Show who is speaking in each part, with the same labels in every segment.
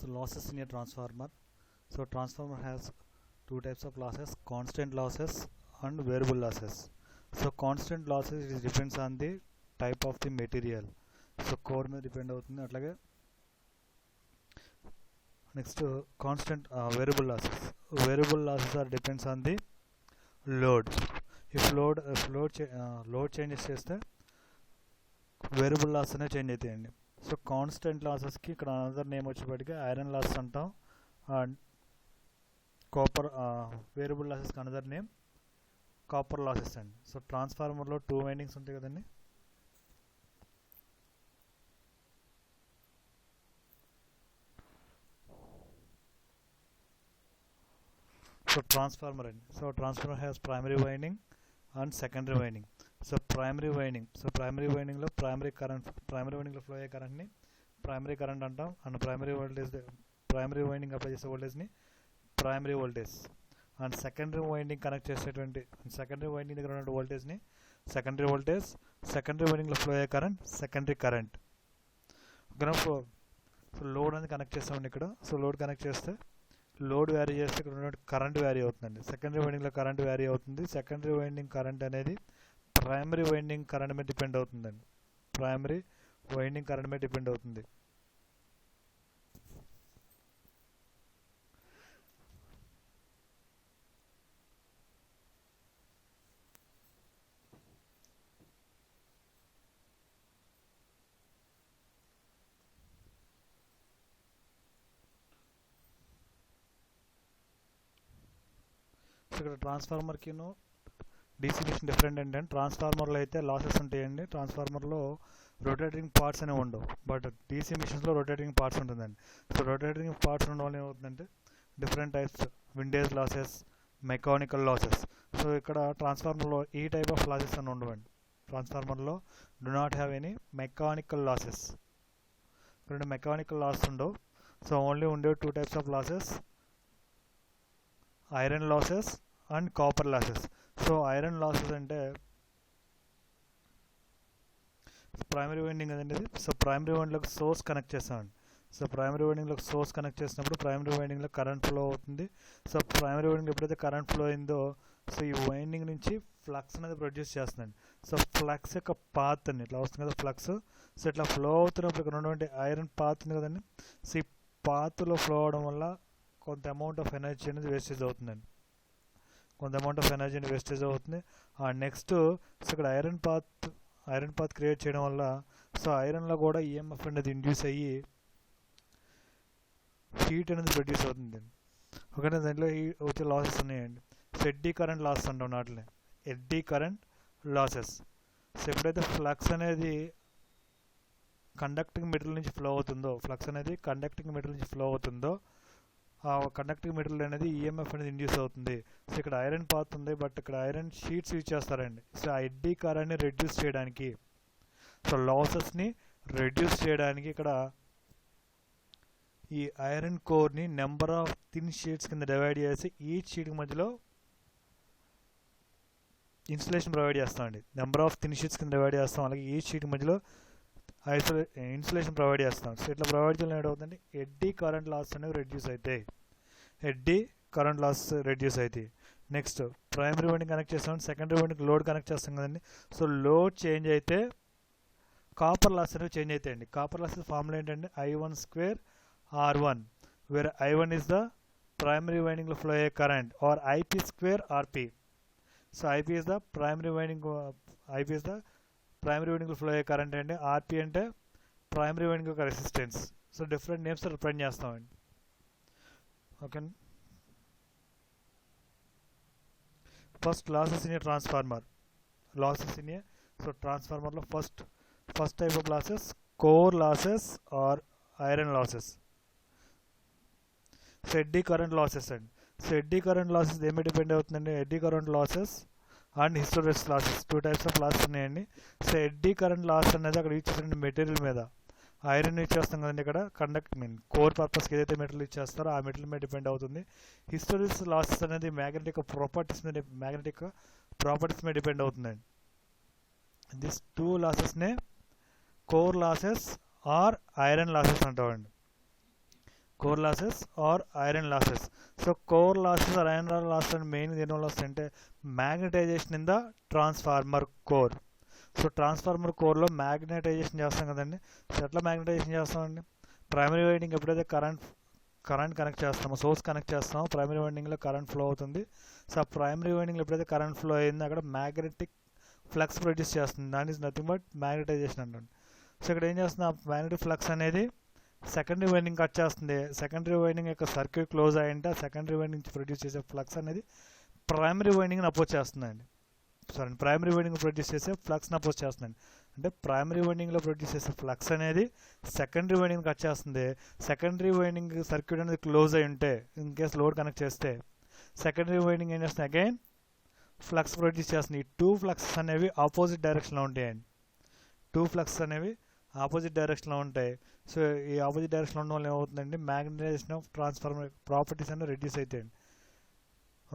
Speaker 1: So losses in a transformer. So transformer has two types of losses: constant losses and variable losses. So constant losses it depends on the type of the material. So core మీద depend అవుతుంది. అట్లాగే next constant variable losses. Variable losses are depends on the load. If load changes చేస్తే వేరియబుల్ లాస్ అనేవి change అవుతాయండి. So constant లాసెస్కి ఇక్కడ అనదర్ నేమ్ వచ్చేప్పటికీ ఐరన్ లాస్ అంటాం. అండ్ కాపర్ వేరియబుల్ లాసెస్కి అనదర్ నేమ్ కాపర్ లాసెస్ అండి. సో ట్రాన్స్ఫార్మర్లో 2 వైండింగ్స్ ఉంటాయి కదండి. సో ట్రాన్స్ఫార్మర్ అండి. So transformer has primary winding and secondary winding. So primary వైండింగ్లో ప్రైమరీ వైండింగ్లో ఫ్లో అయ్యే కరెంట్ని ప్రైమరీ కరెంట్ అంటాం. అండ్ ప్రైమరీ వైండింగ్ అప్లై చేసే వోల్టేజ్ని primary voltage. And secondary winding connect చేసేటువంటి సెకండరీ వైండింగ్ దగ్గర ఉన్న వోల్టేజ్ని సెకండరీ వోల్టేజ్. సెకండరీ వైండింగ్లో ఫ్లో అయ్యే current secondary current. So load అనేది కనెక్ట్ చేస్తామండి ఇక్కడ. సో లోడ్ కనెక్ట్ చేస్తే లోడ్ వ్యారీ చేస్తే ఇక్కడ ఉన్న కరెంట్ వ్యారీ అవుతుందండి. సెకండరీ వైండింగ్లో కరెంట్ వ్యారీ అవుతుంది. సెకండరీ వైండింగ్ కరెంట్ అనేది ప్రైమరీ వైండింగ్ కరెంట్ మీద డిపెండ్ అవుతుందండి. ప్రైమరీ వైండింగ్ కరెంట్ మీద డిపెండ్ అవుతుంది. సో ఇక్కడ ట్రాన్స్ఫార్మర్కిను డీసీ మిషన్ డిఫరెంట్ ఏంటంటే ట్రాన్స్ఫార్మర్లో అయితే లాసెస్ ఉంటాయండి. ట్రాన్స్ఫార్మర్లో రొటేటింగ్ పార్ట్స్ అనేవి ఉండవు. బట్ డీసీ మిషన్స్లో రొటేటింగ్ పార్ట్స్ ఉంటుందండి. సో రొటేటింగ్ పార్ట్స్ ఉండడం వల్ల ఏమవుతుందంటే different types windage losses, mechanical losses. So ఇక్కడ ట్రాన్స్ఫార్మర్లో ఈ టైప్ ఆఫ్ లాసెస్ అని ఉండవండి. ట్రాన్స్ఫార్మర్లో do not have any mechanical losses. రెండు మెకానికల్ లాస్ ఉండవు. సో ఓన్లీ ఉండే 2 types of losses: iron losses and copper losses. So iron losses అంటే ప్రైమరీ వైండింగ్ కదండి. సో ప్రైమరీ వైండింగ్లోకి సోర్స్ కనెక్ట్ చేస్తామండి. సో ప్రైమరీ వైండింగ్లోకి సోర్స్ కనెక్ట్ చేసినప్పుడు primary వైండింగ్లో కరెంట్ ఫ్లో అవుతుంది. సో ప్రైమరీ వైండింగ్ ఎప్పుడైతే కరెంట్ ఫ్లో అయిందో సో ఈ వైండింగ్ నుంచి ఫ్లక్స్ అనేది ప్రొడ్యూస్ చేస్తుందండి. సో ఫ్లక్స్ యొక్క పాత్ అండి ఇట్లా వస్తుంది కదా ఫ్లక్స్. సో ఇట్లా ఫ్లో అవుతున్నప్పుడు ఇక్కడ ఉన్నటువంటి ఐరన్ పాత్ ఉంది కదండి. సో ఈ పాత్లో ఫ్లో అవడం వల్ల కొంత అమౌంట్ ఆఫ్ ఎనర్జీ అనేది వేస్టేజ్ అవుతుందండి. వేస్టేజ్ అవుతుంది. నెక్స్ట్ సో ఇక్కడ ఐరన్ పాత్ క్రియేట్ చేయడం వల్ల సో ఐరన్లో కూడా ఈఎంఎఫ్ అనేది ఇండ్యూస్ అయ్యి హీట్ అనేది ప్రొడ్యూస్ అవుతుంది. ఓకేనా. దాంట్లో వచ్చే లాసెస్ ఉన్నాయండి. సో ఎడ్డీ కరెంట్ లాసెస్ అంటాం వాటిని. Eddy current losses. సో ఎప్పుడైతే ఫ్లక్స్ అనేది కండక్టింగ్ మెటీరియల్ నుంచి ఫ్లో అవుతుందో ఆ కండక్టింగ్ మెటీరియల్ అనేది ఈఎంఎఫ్ అనేది ఇండ్యూస్ అవుతుంది. సో ఇక్కడ ఐరన్ పాత్ ఉంది, బట్ ఇక్కడ ఐరన్ షీట్స్ యూజ్ చేస్తారండి. సో ఆ ఎడ్డీ కరెంట్ని రెడ్యూస్ చేయడానికి, సో లాసెస్ని రెడ్యూస్ చేయడానికి ఇక్కడ ఈ ఐరన్ కోర్ని నెంబర్ ఆఫ్ థిన్ షీట్స్ కింద డివైడ్ చేసి ఈచ్ షీట్కి మధ్యలో ఇన్సులేషన్ ప్రొవైడ్ చేస్తామండి. నెంబర్ ఆఫ్ థిన్ షీట్స్ కింద డివైడ్ చేస్తాం. అలాగే ఈచ్ షీట్ మధ్యలో ఇన్సులేషన్ ప్రొవైడ్ చేస్తాం. సో ఇట్లా ప్రొవైడ్ చేయడం ఏమవుతుందంటే ఎడ్డీ కరెంట్ లాస్ అనేవి రెడ్యూస్ అవుతాయి. నెక్స్ట్ ప్రైమరీ వైండింగ్ కనెక్ట్ చేస్తాం, సెకండరీ వైండింగ్ లోడ్ కనెక్ట్ చేస్తాం కదండి. సో లోడ్ చేంజ్ అయితే కాపర్ లాస్ అనేవి చేంజ్ అవుతాయండి. కాపర్ లాస్ ఫార్ములా ఏంటంటే I1² R1, where I1 is the primary వైండింగ్లో ఫ్లో అయ్యే current, or IP² RP. So IP is the primary వైండింగ్లో ఫ్లో అయ్యే కరెంట్ అండి. ఆర్పి అంటే ప్రైమరీ వైండింగ్ యొక్క resistance. So different names represent చేస్తామండి. Okay. First losses in a transformer. So ట్రాన్స్ఫార్మర్లో first type of losses core losses or iron losses. So eddy current losses అండి. So eddy current losses ఏమి depend అవుతుందండి? Eddy current losses and hysteresis losses 2 types of losses ఉన్నాయండి. So eddy current loss అనేది అక్కడ use చేసిన material మీద iron use చేస్తాం కదండి. ఇక్కడ కోర్ పర్పస్కి ఏదైతే మెటీరియల్ యూజ్ చేస్తారో ఆ మెటీరియల్ మీద డిపెండ్ అవుతుంది. హిస్టోరిస్ లాసెస్ అనేది మ్యాగ్నెటిక్ ప్రాపర్టీస్ మీద డిపెండ్ అవుతుందండి. దిస్ 2 లాసెస్నే core losses or iron losses అంటామండి. Core losses or iron losses. So core losses or iron losses and main దేనివల్ల వస్తాయంటే magnetisation in the transformer core. So transformer కోర్లో magnetisation చేస్తాం కదండి. సో ఎట్లా మ్యాగ్నటైజేషన్ చేస్తామండి? ప్రైమరీ వైండింగ్ ఎప్పుడైతే కరెంట్ కనెక్ట్ చేస్తామో, సోర్స్ కనెక్ట్ చేస్తామో, ప్రైమరీ వైండింగ్లో కరెంట్ ఫ్లో అవుతుంది. సో ఆ ప్రైమరీ వైండింగ్లో ఎప్పుడైతే కరెంట్ ఫ్లో అయిందో అక్కడ మ్యాగ్నెటిక్ ఫ్లక్స్ ప్రొడ్యూస్ చేస్తుంది. That is nothing but magnetisation అంటుంది. సో ఇక్కడ ఏం చేస్తుంది? ఆ మ్యాగ్నెటిక్ ఫ్లక్స్ అనేది సెకండరీ వైండింగ్ కట్ చేస్తుంది. సెకండరీ వైండింగ్ యొక్క సర్క్యూట్ క్లోజ్ అయ్యింటే సెకండరీ వైండింగ్ నుంచి ప్రొడ్యూస్ చేసే ఫ్లక్స్ అనేది ప్రైమరీ వైండింగ్ని అపోజ్ చేస్తుందండి. ప్రైమరీ వైండింగ్ ప్రొడ్యూస్ చేసే ఫ్లక్స్ని అపోజ్ చేస్తుందండి. అంటే ప్రైమరీ వైండింగ్లో ప్రొడ్యూస్ చేసే ఫ్లక్స్ అనేది సెకండరీ వైండింగ్ కట్ చేస్తుంది. సెకండరీ వైండింగ్ సర్క్యూట్ అనేది క్లోజ్ అయి ఉంటే, ఇన్ కేస్ లోడ్ కనెక్ట్ చేస్తే సెకండరీ వైండింగ్ ఏం చేస్తుంది? అగైన్ ఫ్లక్స్ ప్రొడ్యూస్ చేస్తుంది. ఈ టూ ఫ్లక్సెస్ అనేవి ఆపోజిట్ డైరెక్షన్లో ఉంటాయండి. టూ ఫ్లక్స్ అనేవి ఆపోజిట్ డైరెక్షన్లో ఉంటాయి. సో ఈ ఆపోజిట్ డైరెక్షన్లో ఉండడం వల్ల ఏమవుతుందండి? మ్యాగ్నటైజేషన్ ఆఫ్ ట్రాన్స్ఫార్మర్ ప్రాపర్టీస్ అనేవి రెడ్యూస్ అవుతాయండి.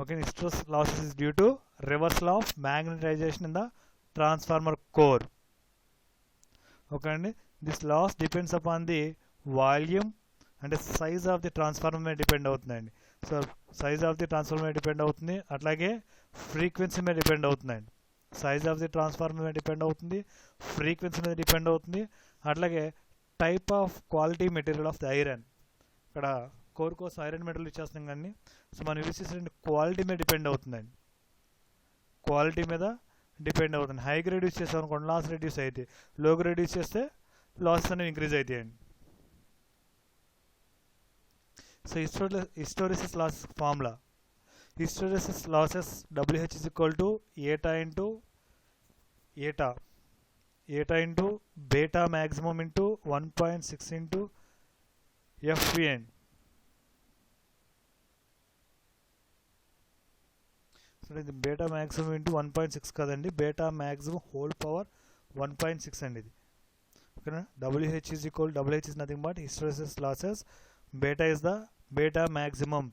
Speaker 1: Okay, hysteresis losses is due to reversal of magnetisation in the transformer core. Okay అండి, this loss depends upon the volume అంటే సైజ్ ఆఫ్ ది ట్రాన్స్ఫార్మర్ మీద డిపెండ్ అవుతుందండి. So size of the transformer మీద depend అవుతుంది, అట్లాగే frequency మీద depend అవుతుందండి. Size of the transformer మీద డిపెండ్ అవుతుంది, ఫ్రీక్వెన్సీ మీద డిపెండ్ అవుతుంది, అట్లాగే type of quality material of the iron. ఇక్కడ కోర్ కోసం ఐరన్ మెటీరియల్ ఇచ్చేస్తున్నాం కానీ సో మనం యూజ్ చేసే క్వాలిటీ మీద డిపెండ్ అవుతుందండి. క్వాలిటీ మీద డిపెండ్ అవుతుంది. హై గ్రేడ్ యూజ్ చేసాం అనుకోండి లాస్ రెడ్యూస్ అవుతాయి, లో గ్రేడ్ యూజ్ చేస్తే లాసెస్ అనేవి ఇంక్రీజ్ అవుతాయండి. So hysteresis losses formula. Hysteresis losses WH is equal to eta into beta maximum into 1.6 into FVN. So ఇది బేటా మ్యాక్సిమం ఇంటూ 1.6 కదండి, బేటా మ్యాక్సిమం హోల్ పవర్ 1.6 అండి ఇది. ఓకేనా? WH is nothing but hysteresis losses. Beta is the beta maximum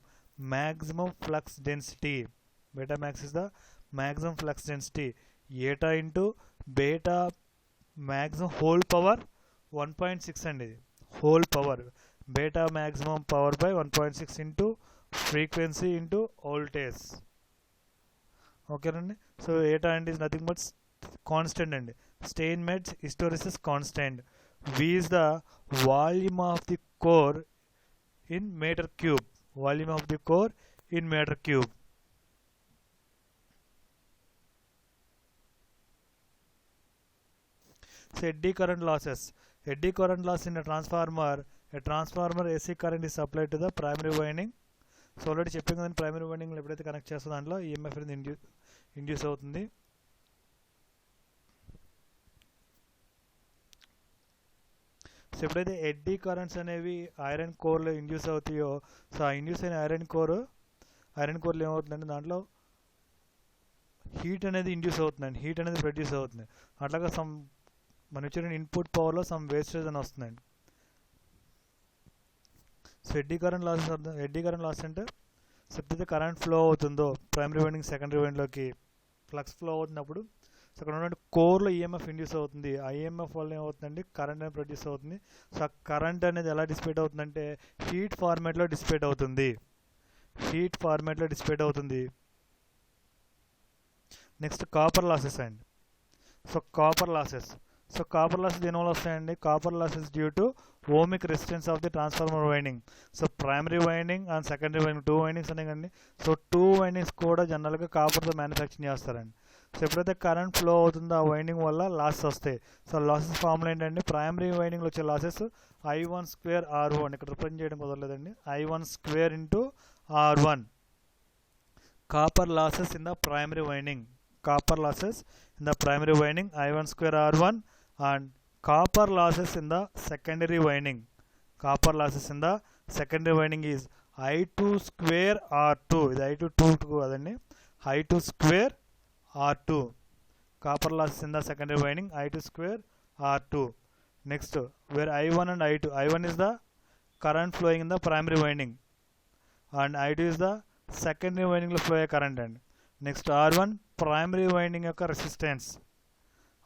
Speaker 1: flux density. Beta max is the maximum flux density. Eta into beta maximum whole power 1.6 అండి ఇది. Whole power beta maximum power by 1.6 into frequency into voltage. ఓకేనండి. So ఏటా అండి is nothing but constant అండి. Steinmetz hysteresis constant. V is the volume of the core in meter cube. Volume of the core in meter cube. So eddy current losses. Eddy current loss in a transformer. A transformer AC current is supplied to the primary winding. So already చెప్పాం కదండి, primary వైండింగ్లో ఎప్పుడైతే connect చేస్తుందో దాంట్లో EMF అనేది induce అవుతుంది. So ఎప్పుడైతే eddy currents అనేవి ఐరన్ కోర్లో ఇండ్యూస్ అవుతాయో, సో ఆ ఇండ్యూస్ అయిన ఐరన్ కోర్లో ఏమవుతుందంటే దాంట్లో హీట్ అనేది ఇండ్యూస్ అవుతుందండి, హీట్ అనేది ప్రొడ్యూస్ అవుతుంది. అట్లాగా మన ఇచ్చిన ఇన్పుట్ పవర్లో సమ్ వేస్టేజ్ అని వస్తుందండి. సో ఎడ్డీ కరెంట్ లాస్ అంటే సో ఎప్పుడైతే కరెంట్ ఫ్లో అవుతుందో ప్రైమరీ వైండింగ్ సెకండరీ వైండింగ్లోకి ఫ్లక్స్ ఫ్లో అవుతున్నప్పుడు సో అక్కడ ఉన్నటువంటి కోర్లో ఈఎంఎఫ్ ఇండ్యూస్ అవుతుంది. ఆ ఈఎంఎఫ్ వల్ల ఏమవుతుందండి? కరెంట్ అనేది ప్రొడ్యూస్ అవుతుంది. సో ఆ కరెంట్ అనేది ఎలా డిసిపేట్ అవుతుందంటే హీట్ ఫార్మేట్లో డిసిపేట్ అవుతుంది. నెక్స్ట్ కాపర్ లాసెస్ అండి. సో కాపర్ లాసెస్ దేనివల్ల వస్తాయండి? Copper losses due to ohmic resistance of the transformer winding. So primary winding and secondary winding 2 windings ఉన్నాయి కండి. సో 2 వైండింగ్స్ కూడా జనరల్గా కాపర్తో మ్యానుఫ్యాక్చరింగ్ చేస్తారండి. సో ఎప్పుడైతే కరెంట్ ఫ్లో అవుతుందో ఆ వైండింగ్ వల్ల లాసెస్ వస్తాయి. సో లాసెస్ ఫార్ములా ఏంటంటే ప్రైమరీ వైండింగ్లో వచ్చే లాసెస్ I1² R1, ఇక్కడ రిప్రజెంట్ చేయడం కుదరలేదండి, I1² into R1. Copper losses in the primary winding, I1² R1 and copper losses in the secondary winding. Is I2² R2. ఇది I2² కదండి, I2² R2. Copper losses in the secondary winding I2² R2. Next, where I1 and I2. I1 is the current flowing in the primary winding and I2 is the secondary winding లో flow current అండి. Next R1 primary winding యొక్క resistance,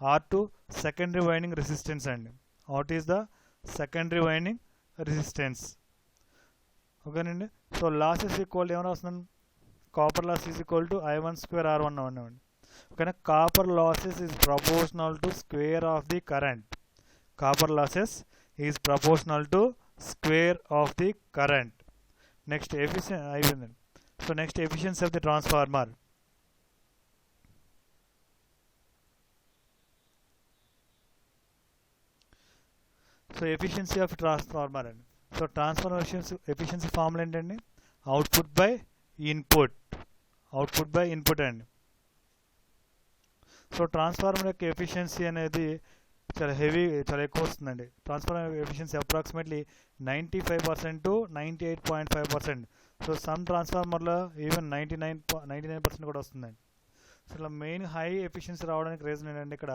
Speaker 1: R2 secondary winding resistance అండి. What is the secondary winding resistance? ఓకేనండి. So losses equal ఏమైనా వస్తుంది, copper loss is equal to I1 square R1 అన్నామండి. ఓకేనా, copper losses is proportional to square of the current. Copper losses is proportional to square of the current. Next అయిపోయిందండి. So next efficiency of the transformer. So efficiency of transformer అండి. So transformer efficiency formula ఏంటండి, output by input. Output by input అండి. So transformer యొక్క efficiency అనేది చాలా ఎక్కువ వస్తుందండి. Transformer efficiency approximately 95% to 98.5%. So some ట్రాన్స్ఫార్మర్లో ఈవెన్ 99% కూడా వస్తుందండి. సో ఇలా మెయిన్ హై ఎఫిషియన్సీ రావడానికి రీజన్ ఏంటంటే ఇక్కడ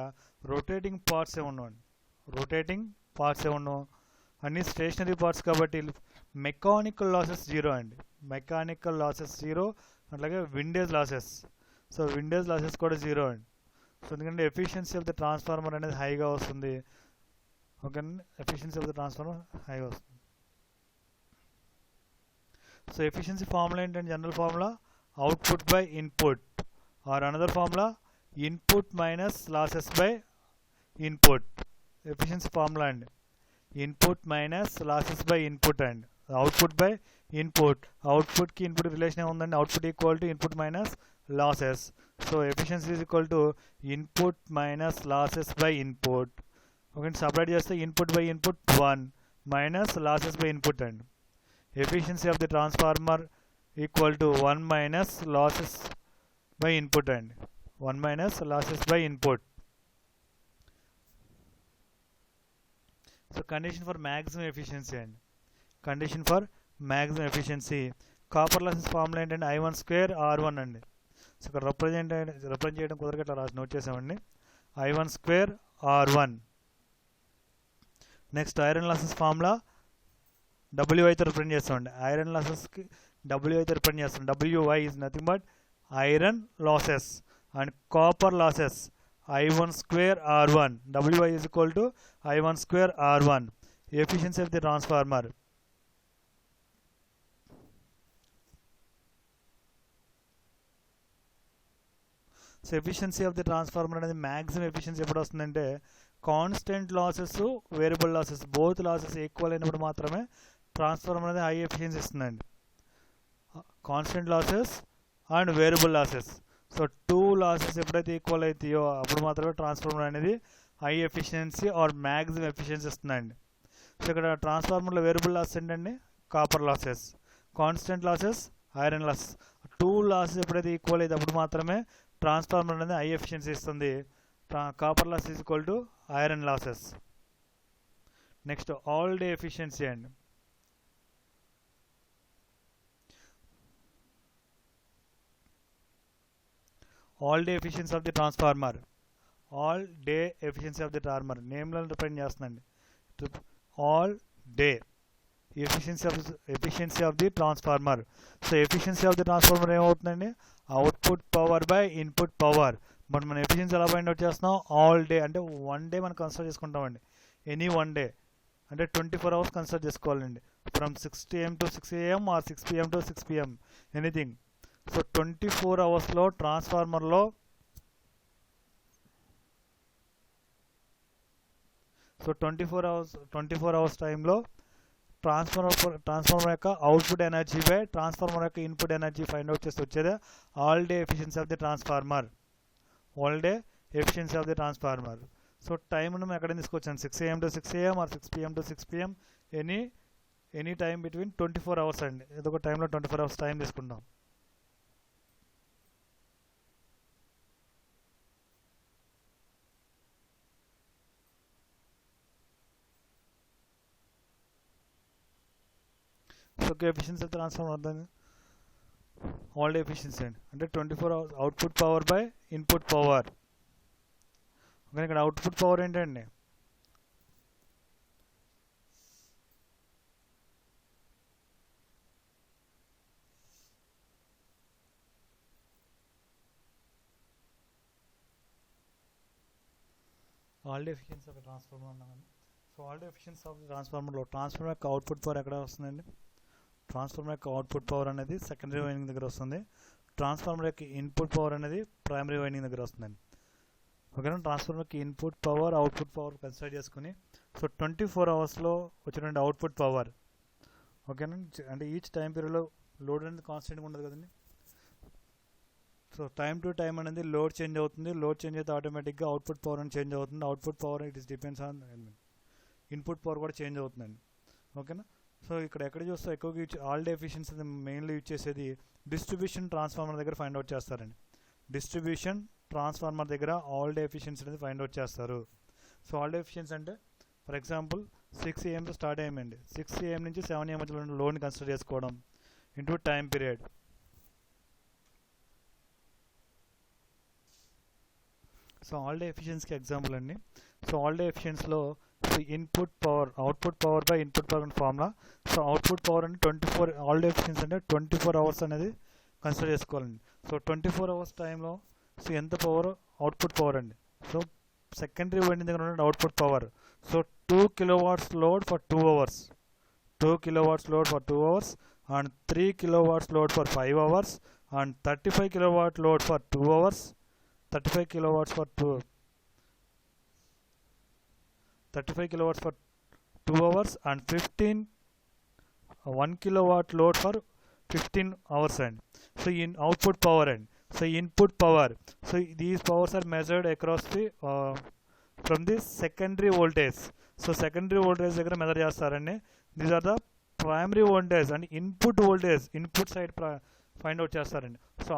Speaker 1: రొటేటింగ్ పార్ట్స్ ఉండవండి. రొటేటింగ్ పార్ట్స్ ఉండవు, అన్ని స్టేషనరీ పార్ట్స్ కాబట్టి మెకానికల్ లాసెస్ జీరో అండి. మెకానికల్ లాసెస్ జీరో, అట్లాగే windage losses. So windage losses కూడా జీరో అండి. సో ఎందుకంటే ఎఫిషియన్సీ ఆఫ్ ద ట్రాన్స్ఫార్మర్ అనేది హైగా వస్తుంది. Okay, efficiency of the transformer హైగా వస్తుంది. సో ఎఫిషియన్సీ ఫార్ములా ఏంటంటే general formula output by input, or another formula input minus losses by input. Efficiency formula అండి, input minus losses by input and output by input. అవుట్పుట్కి input relation ఏముందండి, output equal to input minus losses. So efficiency is equal to input minus losses by input. Okay, separate చేస్తే input by input 1 minus losses by input అండి. Efficiency of the transformer equal to 1 minus losses by input అండి. 1 minus losses by input. So condition for maximum efficiency అండి. Condition for maximum efficiency copper losses formula ఏంటంటే I1 square R1 అండి. So ఇక్కడ represent చేయడం కుదరక ఇట్లా రాసి note చేసామండి, I1 square R1. Next iron losses formula W అయితే రిప్రజెంట్ చేస్తామండి. ఐరన్ లాసెస్కి W అయితే రిప్రజెంట్ చేస్తాం. WY is nothing but iron losses. And copper losses I1 square R1. WY is equal to I1 square R1. Efficiency of the transformer. So efficiency of the transformer అనేది maximum efficiency ఎప్పుడు వస్తుందంటే constant losses, variable losses both losses equal అయినప్పుడు మాత్రమే transformer అనేది high efficiency ఇస్తుందండి. Constant losses and variable losses. So 2 losses ఎప్పుడైతే equal అవుతాయో అప్పుడు మాత్రమే ట్రాన్స్ఫార్మర్ అనేది high efficiency or maximum efficiency ఇస్తుందండి. సో ఇక్కడ ట్రాన్స్ఫార్మర్లో వేరియబుల్ లాసెస్ ఏంటండి, copper losses. Constant losses iron loss. 2 losses ఎప్పుడైతే ఈక్వల్ అయితే అప్పుడు మాత్రమే ట్రాన్స్ఫార్మర్ అనేది హై ఎఫిషియన్సీ ఇస్తుంది. Copper loss is equal to iron losses. Next all day efficiency అండి. All day efficiency of the transformer. All day efficiency of the transformer నేమ్లో represent చేస్తుందండి. All day efficiency of the transformer. So efficiency of the transformer ఏమవుతుందండి, output power by input power. But మనం efficiency ఎలా find out చేస్తున్నాం, all day అంటే 1 day మనం consider చేసుకుంటామండి. Any 1 day అంటే 24 అవర్స్ కన్సిడర్ చేసుకోవాలండి. From 6 AM to 6 AM or 6 PM to 6 PM anything. So 24 అవర్స్లో ట్రాన్స్ఫార్మర్లో సో 24 అవర్స్ టైంలో ట్రాన్స్ఫార్మర్ యొక్క అవుట్పుట్ ఎనర్జీ బై ట్రాన్స్ఫార్మర్ యొక్క ఇన్పుట్ ఎనర్జీ ఫైండ్ అవుట్ చేస్తే వచ్చేది all day efficiency of the transformer. All day efficiency of the transformer. So టైంను మేము ఎక్కడ తీసుకొచ్చాను, 6 AM to 6 AM or 6 PM to 6 PM any time between 24 hours అండి. ఏదో ఒక టైంలో 24 అవర్స్ టైం తీసుకుంటాం. సో ఎఫిషియన్సీ ఆఫ్ ట్రాన్స్ఫార్మర్ అర్థం, ఆల్ డే ఎఫిషియన్సీ అండి అంటే 24 hours output power by input power. Okay, ఇక్కడ అవుట్పుట్ పవర్ ఏంటండి, all day efficiency of transformer అన్నామండి. So all day efficiency of ట్రాన్స్ఫార్మర్లో ట్రాన్స్ఫార్మర్ యొక్క అవుట్పుట్ పవర్ ఎక్కడ వస్తుందండి, ట్రాన్స్ఫార్మర్ యొక్క అవుట్పుట్ పవర్ అనేది సెకండరీ వైండింగ్ దగ్గర వస్తుంది. ట్రాన్స్ఫార్మర్ యొక్క ఇన్పుట్ పవర్ అనేది ప్రైమరీ వైండింగ్ దగ్గర వస్తుందండి. ఓకేనా. ట్రాన్స్ఫార్మర్కి input power output power consider చేసుకుని సో 24 అవర్స్లో వచ్చినటువంటి అవుట్పుట్ పవర్, ఓకేనా. అంటే ఈచ్ టైం పీరియడ్లో లోడ్ అనేది కాన్స్టెంట్గా ఉండదు కదండి. సో టైం టు టైం అనేది లోడ్ చేంజ్ అవుతుంది. లోడ్ చేంజ్ అయితే ఆటోమేటిక్గా అవుట్పుట్ పవర్ అని చేంజ్ అవుతుంది. Output power it is depends on input power కూడా చేంజ్ అవుతుందండి. ఓకేనా. సో ఇక్కడ ఎక్కడ చూస్తే ఎక్కువగా all day efficiency mainly use చేసేది డిస్ట్రిబ్యూషన్ ట్రాన్స్ఫార్మర్ దగ్గర ఫైండ్ అవుట్ చేస్తారండి. డిస్ట్రిబ్యూషన్ ట్రాన్స్ఫార్మర్ దగ్గర ఆల్ డే ఎఫిషియన్సీ అనేది ఫైండ్ అవుట్ చేస్తారు. సో ఆల్ డే ఎఫిషియన్సీ అంటే for example 6 AM start అయ్యామండి. 6 AM నుంచి 7 AM మధ్యలో లోడ్ని కన్సిడర్ చేసుకోవడం into time period. So all day ఎఫిషియన్సీకి ఎగ్జాంపుల్ అండి. సో ఆల్ డే ఎఫిషియన్సీలో input power output power by input power formula. So output power అంటే 24 all day efficiency అంటే 24 hours అనేది కన్సిడర్ చేసుకోవాలండి. సో 24 అవర్స్ టైంలో సో ఎంత పవర్ అవుట్పుట్ పవర్ అండి. సో సెకండరీ వైండింగ్ దగ్గర ఉన్న output power so 2 kilowatts load for 2 hours, 2 kilowatts load for 2 hours and 3 kilowatts load for 5 hours and 35 kilowatt load for 2 hours, 35 kilowatts for 35 kilowatts for 2 hours and 1 kilowatt load for 15 hours and so in output power and so input power. So these powers are measured across the from the secondary voltage. So secondary voltage దగ్గర measure చేస్తారండి. These are the primary voltage and input voltage input side find out చేస్తారండి. So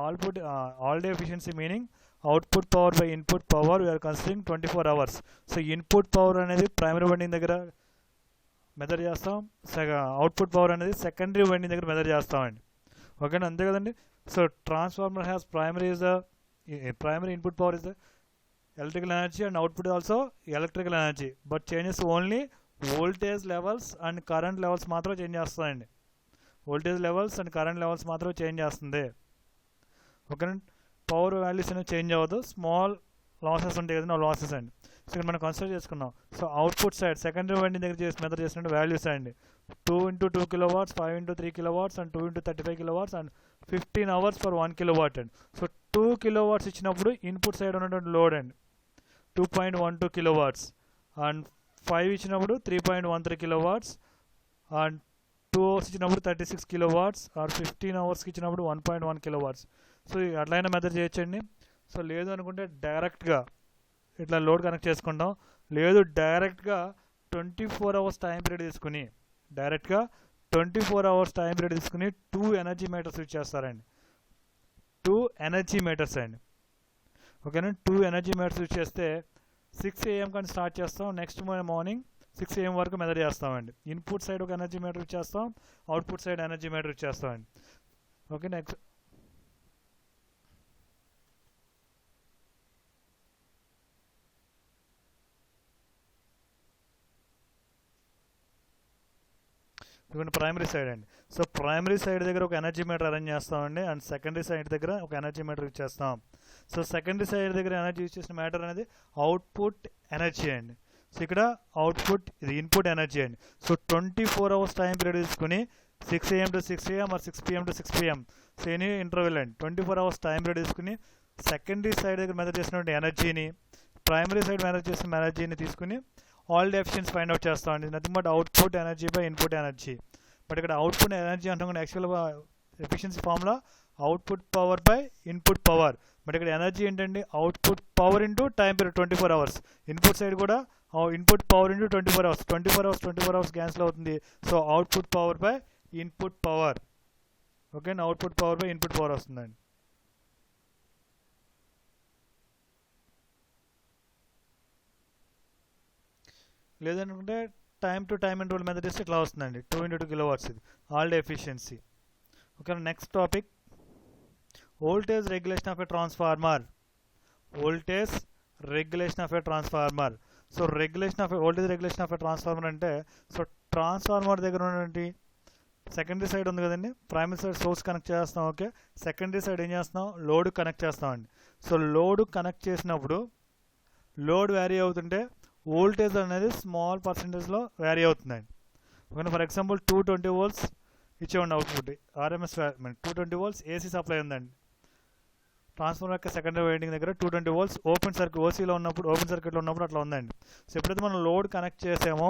Speaker 1: all day efficiency meaning output power by input power we're considering 24 hours. So input power అనేది primary winding దగ్గర measure చేస్తాం, output power అనేది secondary winding దగ్గర measure చేస్తామండి. ఓకేనా, అంతే కదండి. So transformer has primary input power is the electrical energy and output also electrical energy, but changes only voltage levels and current levels మాత్రం change చేస్తుందండి. Voltage levels and current levels మాత్రం change చేస్తుంది. ఓకేనా, power values అనేవి change అవ్వదు. Small losses ఉంటాయి కదండి, losses అండి. సో ఇక్కడ మనం కన్సిడర్ చేసుకున్నాం. So output side secondary winding దగ్గర మెజర్ చేసినట్టు వాల్యూస్ అండి. 2 into 2 kilowatts, 5 into 3 kilowatts and 2 into 35 kilowatts and 15 hours for 1 kilowatt అండి. సో 2 kilowatts ఇచ్చినప్పుడు ఇన్పుట్ సైడ్ ఉన్నటువంటి లోడ్ అండి 2.12 kilowatts అండ్ 5 ఇచ్చినప్పుడు 3.13 kilowatts అండ్ 2 hours ఇచ్చినప్పుడు 36 kilowatts ఆర్ 15 hours ఇచ్చినప్పుడు 1.1 kilowatts. సో అట్లయినా మెజర్ చేయొచ్చండి. సో లేదు అనుకుంటే డైరెక్ట్గా ఇట్లా లోడ్ కనెక్ట్ చేసుకుంటాం. లేదు డైరెక్ట్గా 24 hours టైం పీరియడ్ తీసుకుని 2 ఎనర్జీ మీటర్స్ యూజ్ చేస్తారండి. 2 ఎనర్జీ మీటర్స్ అండి. ఓకేనా, 2 ఎనర్జీ మీటర్స్ యూజ్ చేస్తే 6 AM కానీ స్టార్ట్ చేస్తాం. నెక్స్ట్ మార్నింగ్ 6 AM వరకు మెజర్ చేస్తామండి. ఇన్పుట్ సైడ్ ఒక ఎనర్జీ మీటర్ యూజ్ చేస్తాం, output side energy meter use చేస్తామండి. ఓకే, నెక్స్ట్ ఇవన్నీ ప్రైమరీ సైడ్ అండి. సో ప్రైమరీ సైడ్ దగ్గర ఒక ఎనర్జీ మీటర్ అరేంజ్ చేస్తామండి అండ్ సెకండరీ సైడ్ దగ్గర ఒక ఎనర్జీ మీటర్ యూజ్ చేస్తాం. సో సెకండరీ సైడ్ దగ్గర ఎనర్జీ యూజ్ చేసిన మీటర్ అనేది అవుట్పుట్ ఎనర్జీ అండి. సో ఇక్కడ అవుట్పుట్ ఇది ఇన్పుట్ ఎనర్జీ అండి. సో 24 hours టైం పీరియడ్ తీసుకుని 6 AM to 6 AM or 6 PM to 6 PM so any interval అండి 24 hours టైం పీరియడ్ తీసుకుని సెకండరీ సైడ్ దగ్గర మెజర్ చేసినటువంటి ఎనర్జీని ప్రైమరీ సైడ్ మెజర్ చేసిన ఎనర్జీని తీసుకుని all day efficiency find out చేస్తామండి. Nothing but output energy by input energy. But ఇక్కడ అవుట్పుట్ ఎనర్జీ అంటాం కానీ యాక్చువల్గా efficiency formula output power by input power. But ఇక్కడ ఎనర్జీ ఏంటండి output power into time period 24 hours. Input side కూడా input power into 24 hours. 24 hours cancel అవుతుంది. So output power by input power. Okay, output power by input power వస్తుందండి. లేదనుకుంటే time to time interval method చేస్తే ఇట్లా వస్తుందండి 2 into 2 kilowatts ఇది all day efficiency. Okay, next topic voltage regulation of a transformer. Voltage regulation of a transformer. So voltage regulation of a transformer అంటే so transformer దగ్గర ఉన్నటువంటి secondary side ఉంది కదండి, primary side source connect చేస్తాం. Okay, secondary side ఏం చేస్తాం load connect చేస్తామండి. So load connect చేసినప్పుడు లోడ్ వ్యారీ అవుతుంటే వోల్టేజ్ అనేది స్మాల్ పర్సంటేజ్లో వ్యారీ అవుతుందండి. ఓకే, ఫర్ ఎగ్జాంపుల్ 220 volts ఇచ్చేవాడి output RMS 220 volts AC supply ఉందండి. ట్రాన్స్ఫార్మర్ యొక్క సెకండరీ వైండింగ్ దగ్గర 220 volts ఓపెన్ సర్క్యూట్ ఓసీలో ఉన్నప్పుడు ఓపెన్ సర్క్యూట్లో ఉన్నప్పుడు అట్లా ఉందండి. సో ఎప్పుడైతే మనం లోడ్ కనెక్ట్ చేసామో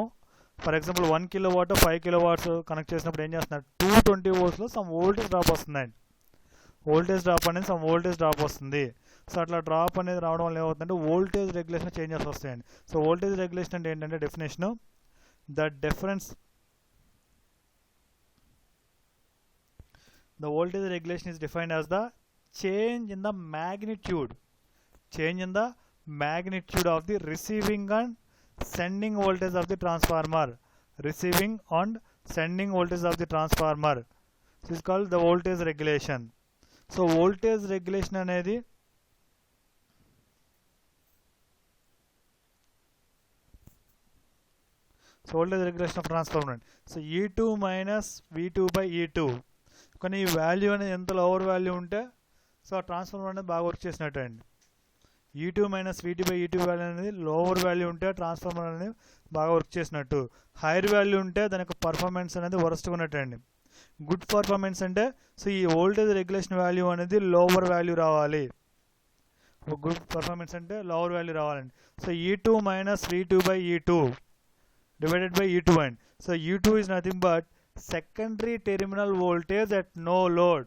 Speaker 1: for example 1 kW 5 kW connect చేసినప్పుడు ఏం చేస్తున్నారు 220 voltsలో సమ్ వోల్టేజ్ డ్రాప్ వస్తుందండి. వోల్టేజ్ డ్రాప్ అనేది సమ్ వోల్టేజ్ డ్రాప్ వస్తుంది. సో అట్లా డ్రాప్ అనేది రావడం వల్ల ఏమవుతుందంటే వోల్టేజ్ రెగ్యులేషన్ చేంజెస్ వస్తాయండి. సో వోల్టేజ్ రెగ్యులేషన్ అంటే ఏంటంటే definition the voltage regulation is defined as the change in the magnitude of the receiving and sending voltage of the transformer. Receiving and sending voltage of the transformer. This is called the voltage regulation. So voltage regulation అనేది voltage regulation of transformer. So E2 minus V2 by E2. కానీ ఈ value అనేది ఎంత lower value ఉంటే so ఆ transformer అనేది బాగా work చేసినట్టు అండి. E2 minus V2 by E2 value అనేది లోవర్ వాల్యూ ఉంటే ట్రాన్స్ఫార్మర్ అనేది బాగా వర్క్ చేసినట్టు. హైయర్ వాల్యూ ఉంటే దాని యొక్క పర్ఫార్మెన్స్ అనేది వరస్ట్గా ఉన్నట్టు అండి. గుడ్ పర్ఫార్మెన్స్ అంటే సో ఈ వోల్టేజ్ రెగ్యులేషన్ వాల్యూ అనేది లోవర్ వాల్యూ రావాలి. గుడ్ పర్ఫార్మెన్స్ అంటే లోవర్ వాల్యూ రావాలండి. So E2 minus V2 by E2 divided by E2 and so E2 is nothing but secondary terminal voltage at no load.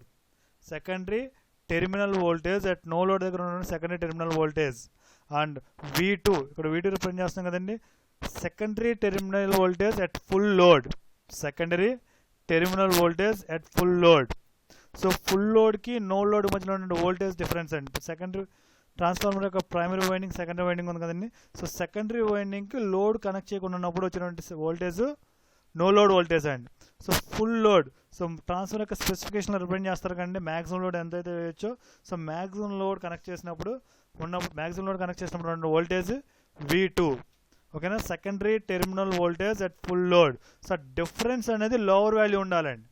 Speaker 1: Secondary terminal voltage at no load దగ్గర ఉన్న secondary terminal voltage and V2 ఇక్కడ V2 represent చేస్తాం కదండి secondary terminal voltage at full load. Secondary terminal voltage at full load. So full లోడ్కి no load మధ్యలో ఉన్న voltage difference అండి. Secondary transformer యొక్క ప్రైమరీ వైండింగ్ సెకండరీ వైండింగ్ ఉంది కదండి. సో సెకండరీ వైండింగ్కి లోడ్ కనెక్ట్ చేయకుండా ఉన్నప్పుడు వచ్చినటువంటి వోల్టేజ్ నో లోడ్ వోల్టేజ్ అండి. So full load so transformer యొక్క స్పెసిఫికేషన్లో రిప్రజెంట్ చేస్తారు కండి మ్యాక్సిమం లోడ్ ఎంతైతే వేయచ్చో సో మ్యాక్సిమం లోడ్ కనెక్ట్ చేసినప్పుడు ఉన్న వోల్టేజ్ V2 ఓకేనా. Secondary terminal voltage at full load. So difference అనేది లోవర్ వాల్యూ ఉండాలండి.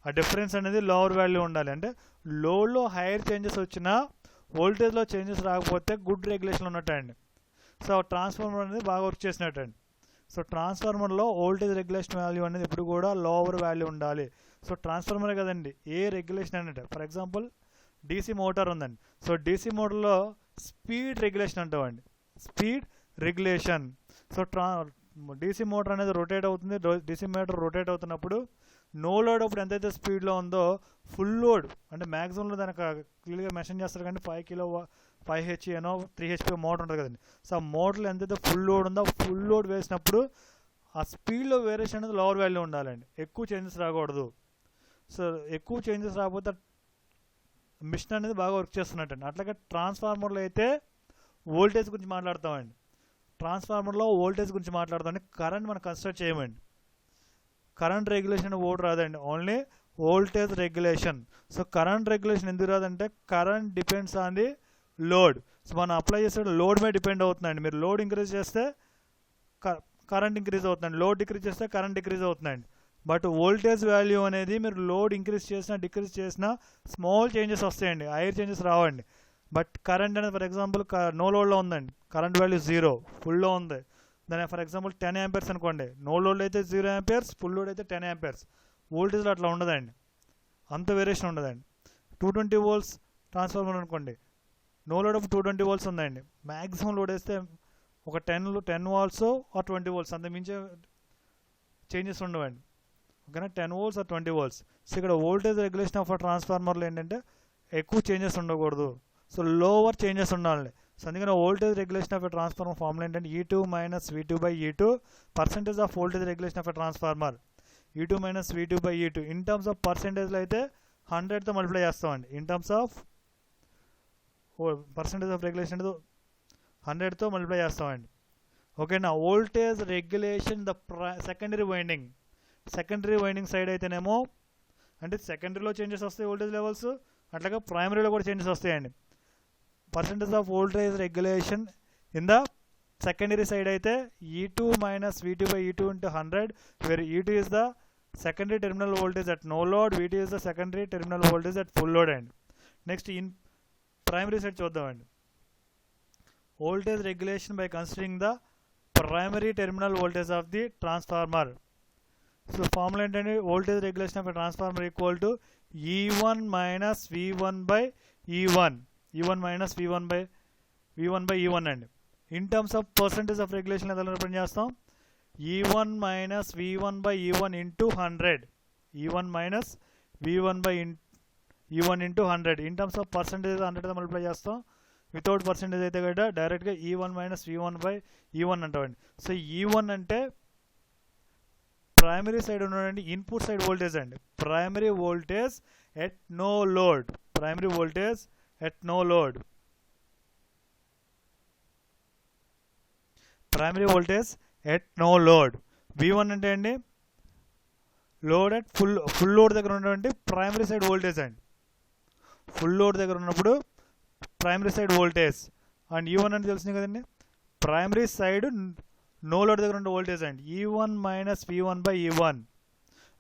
Speaker 1: ఆ డిఫరెన్స్ అనేది లోవర్ వాల్యూ ఉండాలి. అంటే లోడ్లో హైయర్ చేంజెస్ వచ్చినా వోల్టేజ్లో చేంజెస్ రాకపోతే గుడ్ రెగ్యులేషన్ ఉన్నట్టండి. సో ట్రాన్స్ఫార్మర్ అనేది బాగా వర్క్ చేసినట్టండి. సో ట్రాన్స్ఫార్మర్లో వోల్టేజ్ రెగ్యులేషన్ వాల్యూ అనేది ఎప్పుడు కూడా లోవర్ వాల్యూ ఉండాలి. సో ట్రాన్స్ఫార్మరే కదండి ఏ రెగ్యులేషన్ అంటే ఫర్ ఎగ్జాంపుల్ డీసీ మోటార్ ఉందండి. సో డీసీ మోటార్లో స్పీడ్ రెగ్యులేషన్ అంటామండి. Speed regulation. So DC motor అనేది రొటేట్ అవుతుంది. డీసీ మోటార్ రొటేట్ అవుతున్నప్పుడు నో లోడ్ అప్పుడు ఎంతైతే స్పీడ్లో ఉందో ఫుల్ లోడ్ అంటే మ్యాక్సిమంలో దానికి క్లియర్గా మెన్షన్ చేస్తారు కానీ 5 HPనో 3 HP మోటార్ ఉంటుంది కదండి. సో ఆ మోటార్లో ఎంతైతే ఫుల్ లోడ్ ఉందో ఫుల్ లోడ్ వేసినప్పుడు ఆ స్పీడ్లో వేరియేషన్ అనేది లోవర్ వాల్యూ ఉండాలండి. ఎక్కువ చేంజెస్ రాకూడదు. సో ఎక్కువ చేంజెస్ రాకపోతే మిషన్ అనేది బాగా వర్క్ చేస్తున్నట్టండి. అట్లాగే ట్రాన్స్ఫార్మర్లో అయితే వోల్టేజ్ గురించి మాట్లాడతామండి. ట్రాన్స్ఫార్మర్లో వోల్టేజ్ గురించి మాట్లాడతామండి. కరెంట్ మనం కన్స్ట్రక్ట్ చేయమండి. కరెంట్ రెగ్యులేషన్ ఓట్ రాదండి. Only voltage regulation. So current regulation ఎందుకు రాదంటే current depends on the load. So మనం అప్లై చేసే లోడ్ మీద డిపెండ్ అవుతుందండి. మీరు లోడ్ ఇంక్రీజ్ చేస్తే కరెంట్ ఇంక్రీజ్ అవుతుందండి. లోడ్ డిక్రీజ్ చేస్తే కరెంట్ డిక్రీజ్ అవుతుందండి. బట్ వోల్టేజ్ వాల్యూ అనేది మీరు లోడ్ ఇంక్రీజ్ చేసినా డిక్రీజ్ చేసినా స్మాల్ చేంజెస్ వస్తాయండి. హైయర్ చేంజెస్ రావండి. బట్ కరెంట్ అనేది ఫర్ ఎగ్జాంపుల్ నో లోడ్లో ఉందండి. కరెంట్ వాల్యూ 0 ఫుల్లో ఉంది. దాని ఫర్ ఎగ్జాంపుల్ 10 amperes అనుకోండి. నో లోడ్ అయితే 0 amperes, ఫుల్ లోడ్ అయితే 10 amperes. వోల్టేజ్లో అట్లా ఉండదండి. అంత వేరియేషన్ ఉండదండి. 220 volts ట్రాన్స్ఫార్మర్ అనుకోండి. నో లోడ్ ఆఫ్ 220 volts ఉందండి. మ్యాక్సిమం లోడ్ వేస్తే ఒక 10 volts ఆర్ 20 volts అంత మించే చేంజెస్ ఉండవండి. ఓకేనా 10 volts ఆర్ 20 volts. సో ఇక్కడ వోల్టేజ్ రెగ్యులేషన్ ఆఫ్ ట్రాన్స్ఫార్మర్లో ఏంటంటే ఎక్కువ చేంజెస్ ఉండకూడదు. సో లోవర్ చేంజెస్ ఉండాలి. సో అందుకని voltage regulation of a transformer formula ఏంటంటే E2 minus V2 by E2 percentage of voltage regulation of a transformer. E2 minus V2 by E2 in terms of పర్సెంటేజ్లో అయితే 100తో multiply చేస్తామండి. In terms of percentage of regulation అనేది 100తో multiply చేస్తామండి. ఓకేనా. Voltage regulation the secondary winding side అయితేనేమో అంటే సెకండరీలో చేంజెస్ వస్తాయి వోల్టేజ్ లెవెల్స్, అట్లాగే ప్రైమరీలో కూడా చేంజెస్ వస్తాయండి. Percentage of voltage regulation in the secondary side అయితే E2 minus V2 by E2 into 100 where E2 is the secondary terminal voltage at no load, V2 is the secondary terminal voltage at full load అండి. Next in primary side చూద్దామండి. Voltage regulation by considering the primary terminal voltage of the transformer. So formula ఏంటంటే voltage regulation of transformer equal to E1 minus V1 by E1. E1 minus V1 by E1 అండి. In terms of percentage of regulation ఎలా represent చేస్తాం? E1 minus V1 by E1 into 100. E1 minus V1 by E1 into 100. In terms of percentage 100తో multiply చేస్తాం. Without percentage అయితే కదా డైరెక్ట్గా E1 minus V1 by E1 అంటామండి. So E1 అంటే primary side ఉన్నటువంటి ఇన్పుట్ సైడ్ వోల్టేజ్ అండి. Primary voltage at no load. Primary voltage at no load. Primary voltage at no load. V1 అంటే అండి లోడ్ అట్ ఫుల్ లోడ్ దగ్గర ఉన్నటువంటి primary side voltage అండి. Full load దగ్గర ఉన్నప్పుడు primary side voltage. And E1 అంటే తెలిసింది కదండి ప్రైమరీ సైడ్ నో లోడ్ దగ్గర ఉన్న వోల్టేజ్ అండి. E1 minus V1 by E1.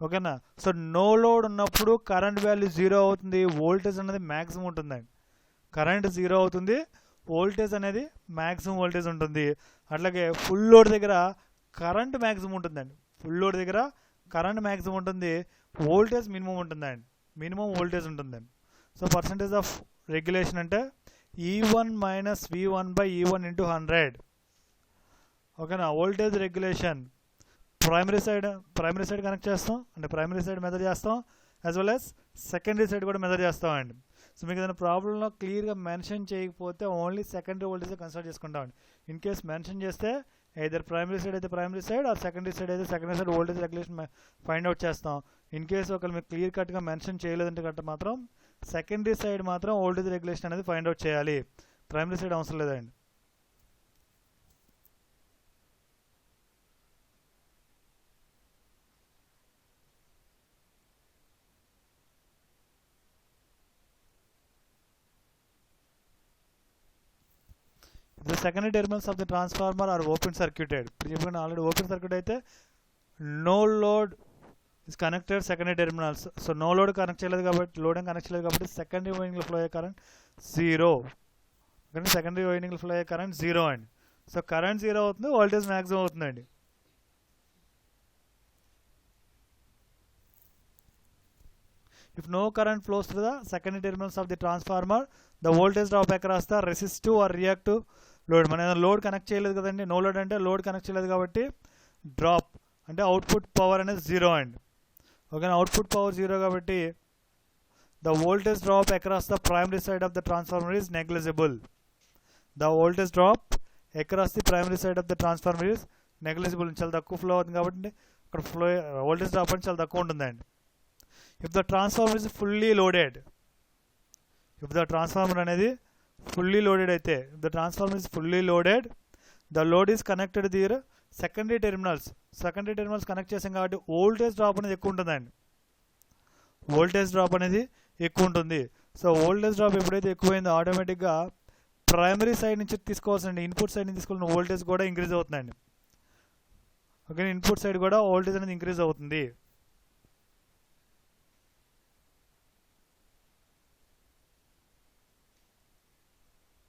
Speaker 1: ఓకేనా? సో నో లోడ్ ఉన్నప్పుడు కరెంట్ వాల్యూ 0 అవుతుంది, వోల్టేజ్ అనేది మ్యాక్సిమం ఉంటుందండి. కరెంట్ 0 అవుతుంది, వోల్టేజ్ అనేది మ్యాక్సిమం వోల్టేజ్ ఉంటుంది. అట్లాగే ఫుల్ లోడ్ దగ్గర కరెంట్ మ్యాక్సిమం ఉంటుందండి. ఫుల్ లోడ్ దగ్గర కరెంట్ మ్యాక్సిమం ఉంటుంది, వోల్టేజ్ మినిమం ఉంటుందండి. మినిమం వోల్టేజ్ ఉంటుందండి. సో పర్సంటేజ్ ఆఫ్ రెగ్యులేషన్ అంటే E1 minus V1 by E1 into 100. ఓకేనా? Voltage regulation primary side connect చేస్తాం, అంటే ప్రైమరీ సైడ్ మెజర్ చేస్తాం, as well as secondary side కూడా మెజర్ చేస్తామండి. సో మీకు ఏదైనా ప్రాబ్లంలో క్లియర్గా మెన్షన్ చేయకపోతే ఓన్లీ సెకండరీ వోల్టేజ్ కన్సిడర్ చేసుకుంటామండి. ఇన్ కేస్ మెన్షన్ చేస్తే ఐదర్ ప్రైమరీ సైడ్ అయితే primary side, or secondary side అయితే secondary side voltage regulation find out చేస్తాం. ఇన్ కేస్ ఒకవేళ మీకు క్లియర్ కట్గా మెన్షన్ చేయలేదంటే కట్ట మాత్రం సెకండరీ సైడ్ మాత్రం వోల్టేజ్ రెగ్యులేషన్ అనేది ఫైండ్ అవుట్ చేయాలి. ప్రైమరీ సైడ్ అవసరం లేదండి. The secondary terminals of the transformer are open circuited. Already open circuit అయితే no load is connected secondary terminals. So no load connect చేయలేదు కాబట్టి లోడ్ కనెక్ట్ చేయలేదు కాబట్టి సెకండరీ వైండింగ్ లో ఫ్లో అయ్యే కరెంట్ 0. కానీ సెకండరీ వైండింగ్ లో ఫ్లో అయ్యే కరెంట్ 0 అండి. సో కరెంట్ 0 అవుతుంది, వోల్టేజ్ మ్యాక్సిమం అవుతుందండి. If no current flows through the secondary terminals of the transformer, the voltage drop across the resistive or reactive load. మన load connect చేయలేదు కదండి, no load అంటే load connect చేయలేదు కాబట్టి drop అంటే output power అనేది 0 అండి. ఓకేనా? అవుట్పుట్ పవర్ 0 కాబట్టి the voltage drop across the primary side of the transformer is negligible. The voltage drop across the primary side of the transformer is negligible. చాలా తక్కువ flow అవుతుంది కాబట్టి అక్కడ ఫ్లో వోల్టేజ్ డ్రాప్ అనేది చాలా తక్కువ ఉంటుందండి. If the transformer is fully loaded, if the transformer అనేది fully loaded అయితే, if the transformer is fully loaded, the load is connected to the secondary terminals. Secondary terminals connect చేసాం కాబట్టి voltage drop అనేది ఎక్కువ ఉంటుందండి. వోల్టేజ్ డ్రాప్ అనేది ఎక్కువ ఉంటుంది. సో వోల్టేజ్ డ్రాప్ ఎప్పుడైతే ఎక్కువైందో ఆటోమేటిక్గా ప్రైమరీ సైడ్ నుంచి తీసుకోవాల్సిన ఇన్పుట్ సైడ్ నుంచి తీసుకోవాల్సిన వోల్టేజ్ కూడా ఇంక్రీజ్ అవుతుందండి. ఓకే, ఇన్పుట్ సైడ్ కూడా వోల్టేజ్ అనేది ఇంక్రీజ్ అవుతుంది.